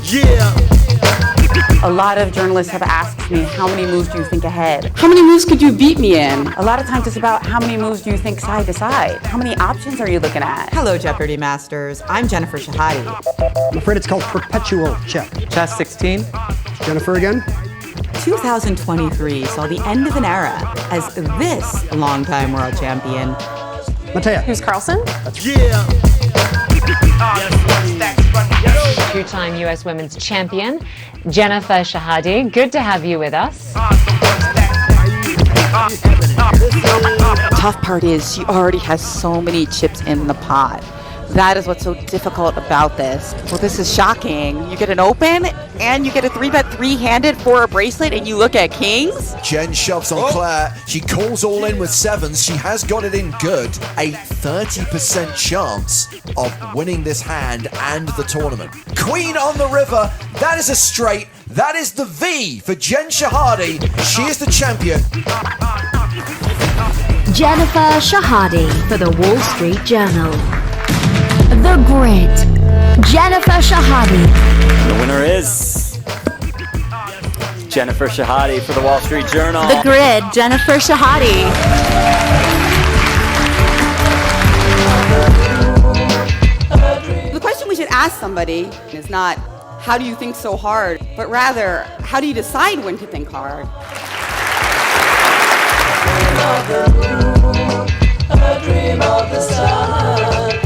Yeah. A lot of journalists have asked me, how many moves do you think ahead? How many moves could you beat me in? A lot of times it's about how many moves do you think side to side? How many options are you looking at? Hello, Jeopardy Masters. I'm Jennifer Shahade. I'm afraid it's called perpetual check. Chess 16. Jennifer again. 2023 saw the end of an era as this longtime world champion. Matea. Who's Carlson? Yeah. Two-time U.S. Women's Champion, Jennifer Shahade. Good to have you with us. Tough part is she already has so many chips in the pot. That is what's so difficult about this. Well, this is shocking. You get an open and you get a 3-bet 3-handed for a bracelet and you look at kings. Jen shoves on Claire. She calls all in with sevens. She has got it in good. A 30% chance of winning this hand and the tournament. Queen on the river. That is a straight. That is the V for Jen Shahade. She is the champion. Jennifer Shahade for the Wall Street Journal. The Grid. Jennifer Shahade. The winner is Jennifer Shahade for the Wall Street Journal. The Grid. Jennifer Shahade. The question we should ask somebody is not, how do you think so hard? But rather, how do you decide when to think hard? I dream of the sun.